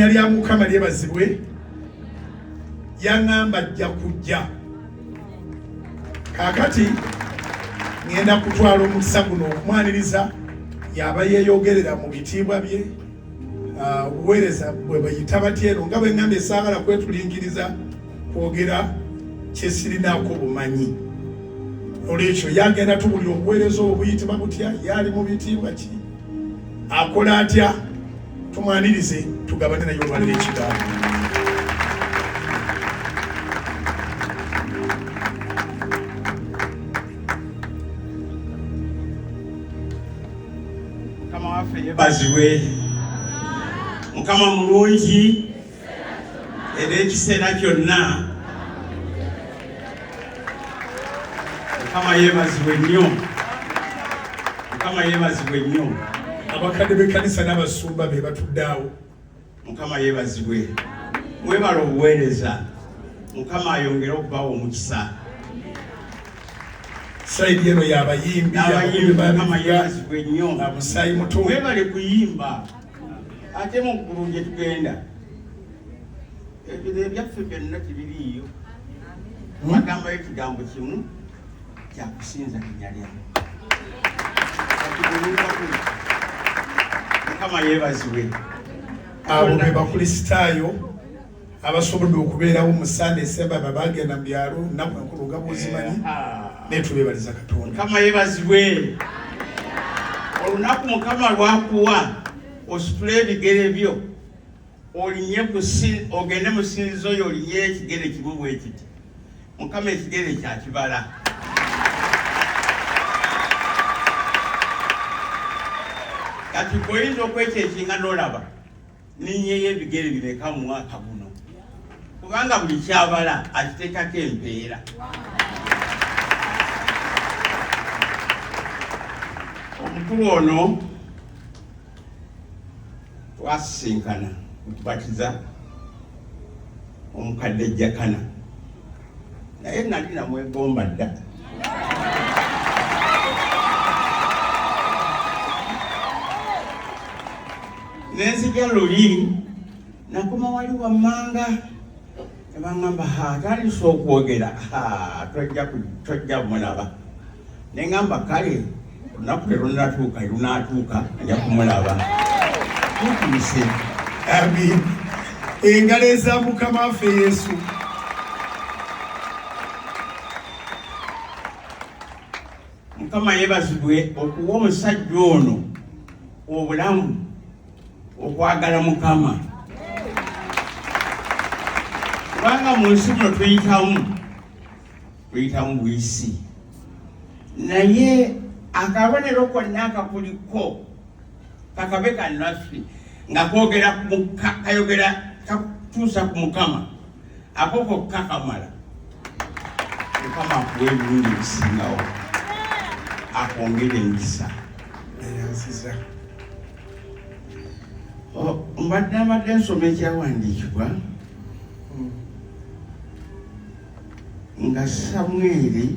erinnya lya Mukama lyebazibwe. Yaŋŋamba ajja kujja. Kaakati ngenda kutwala omukisa guno okumwaniriza yaba yeeyogerera mu bitiibwa bye, obuweereza bwe bayita batya eno nga bwe ŋŋambye saagala kwetulingiriza kwogera kye sirinaako bumanyi. Olwekyo yagenda tubulira obuweereza obwo buyitibwa butya, yaali mu bitiibwa ki, akola atya. Tumwanirize tugabane naye olwalira ekigambo. Mukama waffe yeebazibwe. Mukama mulungi era ekiseera kyonna. Mukama yeebazibwe nnyo. Mukama yeebazibwe nnyo. Abakadde b'ekkanisa n'abasumba be batudde awo. Mukama yeebazibwe. Mwebala obuweereza. Mukama ayongere okubawa omukisa. Sayidi eno y'abayimbi. Mukama yeebazibwe nnyo. Musaayi muto. Mwebale kuyimba. Ate mu ggulu gye tugenda. Ebyo ebyaffe byonna tebiriiyo. Bagamba ekigambo kimu kya kusinza linnya lyamu. Mukama yeebazibwe. Abo be bakristaayo abasobodde okubeerawo mu Sande esemba bagenda mu byalo nnaku enkulu nga bw'ozimanyi, naye tubeebaliza Katonda. Mukama yeebazibwe. Olunaku Mukama lwakuwa ositule ebigere byo olinye ogende mu ssinzizo yo olinye ekigere kimu bwe kiti. Mukama ekigere kya kibala. Kati goyinza okwekyekyenga n'olaba ninyeyo ebigere bireka mu mwaka guno, kubanga buli kyabala akiteekako empeera. Omukulu ono twasisinkana okubatiza omukadde Jakana, naye nali namwegomba dda. Nenzija luli nakoma wali wammanga ne baŋŋamba atandise okwogera tojja kumulaba. Ne ŋŋamba kale olunaku lunatuuka nja kumulaba. Tutuuse. Amiin. Engalo eza Mukama waffe Yesu. Mukama yeebazibwe okuwa omusajja ono obulamu, okwagala Mukama. Kubanga mu nsi muno tuyitamu buyisi, naye akabonero konna akakuliko kakabe kannaffe nga kayogera kakutuusa ku Mukama, ako kokka kamala. Mukama akuwa ebirungi ebisingawo, akwongere emikisa. Mbadde nsoma ekyawandiikibwa nga Samwiri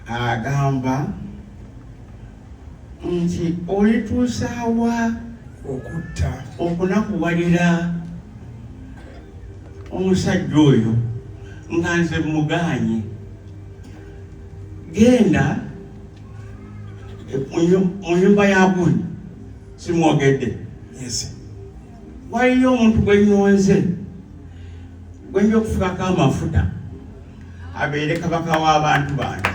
agamba nti olituusa wa okunakuwalira omusajja oyo nga nze mugaanye. Genda mu nyumba ya Guni, simwogedde. Waliyo omuntu gwe nnonze gwe nja okufukako amafuta abeere kabaka w'abantu bange.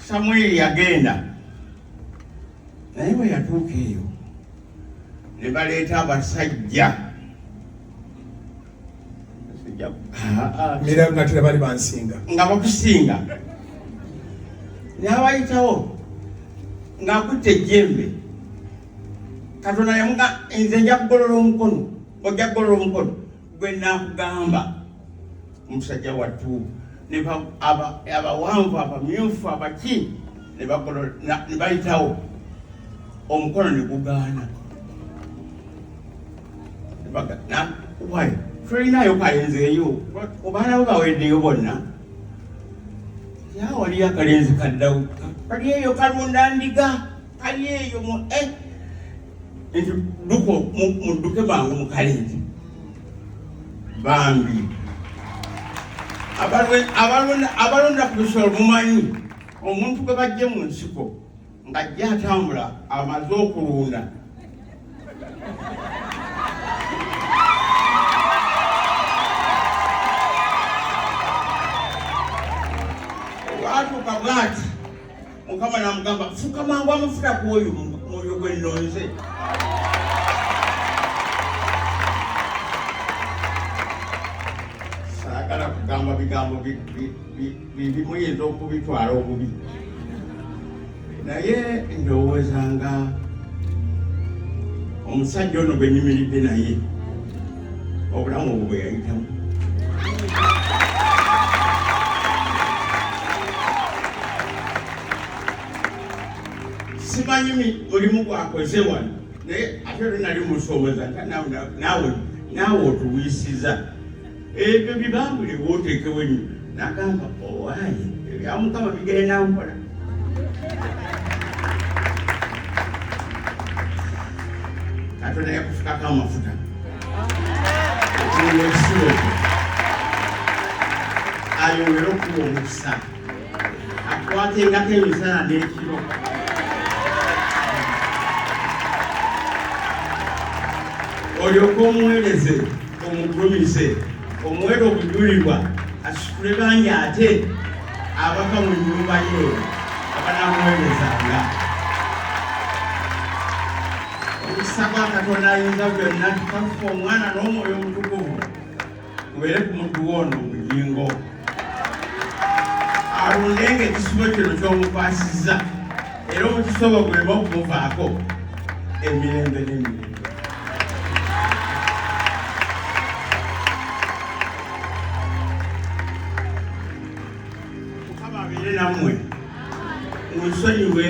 Samwiri yagenda, naye bwe yatuuka eyo ne baleeta abasajja mira nga tira bali bansinga nga bakusinga, n'abayitawo ng'akutte ejjembe. Katonda yamuga nze nja kugolola omukono, ojja kugolola omukono gwe naakugamba. Omusajja wattu abawanvu abamyufu abaki ne bayitawo, omukono ne gugaana. Tulinayo kayenzeeyo, obaana bo baweddeyo bonna. ya wali akalenzi kaddawo kali eyo kalunda ndiga kali eyo mu nti mudduke bangu mu kalenzi bambi abalonda ku bisolo mumanyi omuntu gwe bajje mu nsiko ng'ajja atambula amaze okulunda atuuka bw'ati Mukama n'amugamba fuka mangu amafuta kw'oyo mwoyo gwe nnonze saagala kugamba bigambo bimuyinza okubitwala obubi naye ndowoozanga omusajja ono gwe nyimiridde naye obulamu obwo bwe yayitamu simanyi mulimu gwakoze wano naye ate nali musoboza naawe otuwiisiza ebyo bibambule bwoteekewo nnyo nagamba owaaye ebyamukama bigenda nkola Katonda yakufukako amafuta ekiro ayongere okuwa omukisa akwatengako emisana n'ekiro olyoke omuweereze omugulumize omuwere obujulirwa asitule bangi ate abaka mu nnyumba ye abanamuweerezanga omukisa gwa Katonda ayinza byonna tukafuka omwana n'omwoyo omutukuvu gubeere ku muddu woono obugingo alundenga ekisibo kino ky'omukwasizza era omukisobo guleme okumuvaako emirembe n'emirembe namwe musonyiwe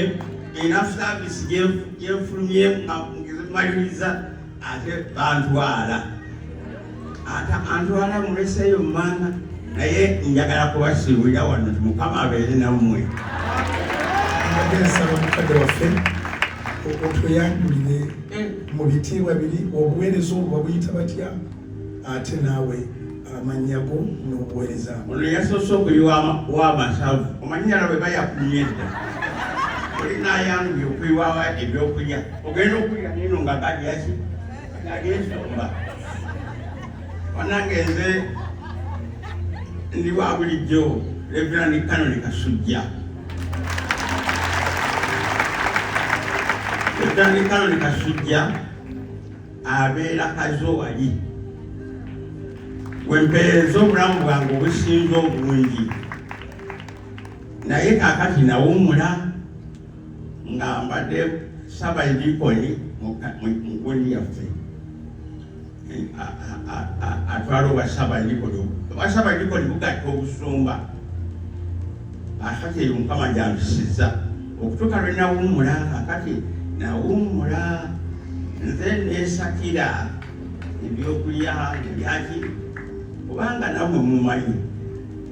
enough service gyefulumye maliriza ate bantwala antwala muleseyo mumanga naye njagala kubasiibulira wano ti Mukama abeere nammwe nsaba mukadde waffe otweyambulire mu bitiibwa biri obuweereza obwo buyita batya ate naawe amanyago n'obuweereza ono yasoose okuyiwa w'amasavu omanyala bwe bayakumye edda olinayanguye okuyiwawa ebyokulya ogenda okulya nino nga galyaki galyensomba wanange nze ndi wa bulijjo Reverend Kanoni Kasujja Reverend Kanoni Kasujja abeera kazo wali wempeereza obulamu bwange obusinza obulungi naye kaakati nawummula nga mbadde Ssaabadikoni mu nkoni yaffe atwala obwa Ssaabadikoni bugatta obusumba akati eyo Mukama gyampisiza okutuuka lwe nawummula kaakati nawummula nze neesakira ebyokulya ebyaki kubanga namwe mumanyi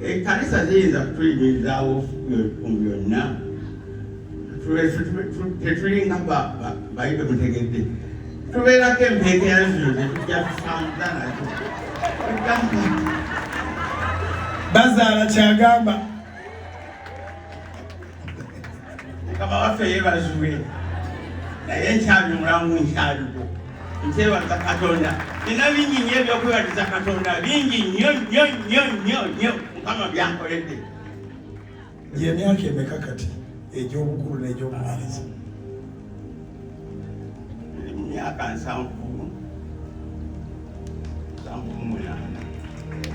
ekkanisa ziyinza kutuyimirizaawo ku byonna tetulinga bayibe mutegedde tubeerako empeekera zino zetujja tusanza nazo bazaala kyagamba Mukama waffe yeebazibwe naye nkyali mulamu nkyaliko nkyebaza Katonda nina bingi nnyo ebyokwebaliza Katonda bingi nnyo Mukama byankoledde gy'emyaka emeka kati egy'obukulu n'egy'obumaliriza myaka 7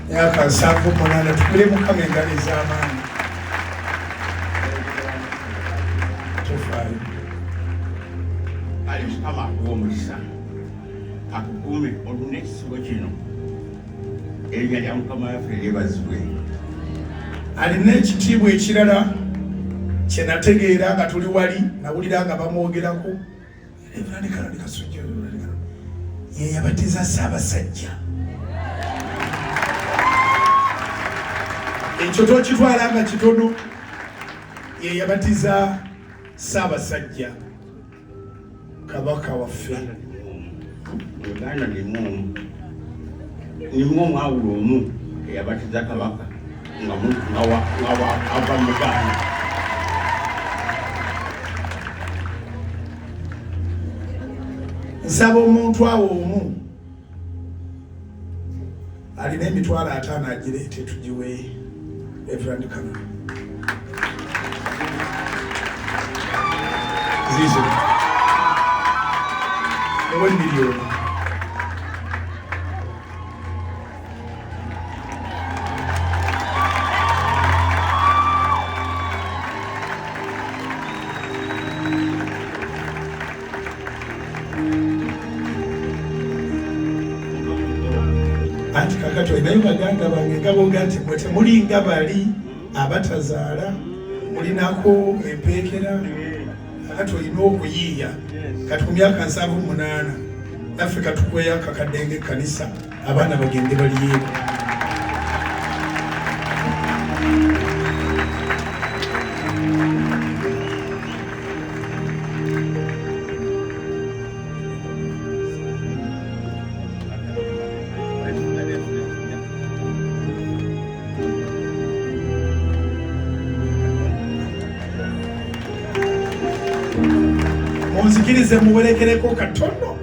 myaka 7 tukule Mukama engalo ez'amaanyi tofaayo ali Mukama akuwa omukisa akukuume oluna ekisibo kino erinnya lya Mukama waffe lyebazibwe alina ekitiibwa ekirala kye nategeera nga tuli wali nawulira nga bamwogerako Reverend Kanoni Kasujja ye yabatiza Ssaabasajja ekyo tokitwala nga kitono ye yabatiza Ssaabasajja Kabaka waffe. Uganda nimu omwawula omu eyabatiza Kabaka nga ava mu Uganda. Nsaba omuntu awo omu alina emitwalo 5 agireete tugiwe Reverend Kamala. Zizo muwe miliyoni. Anti kakati olinayo baganda bange nga boga nti mwe temuli nga bali abatazaala mulinako empeekera. Kakati olina okuyiiya kati ku myaka 7-8 naffe katukweyo akakadde ng'ekkanisa abaana bagende baliyeeko. Munzikirize muwerekereko katono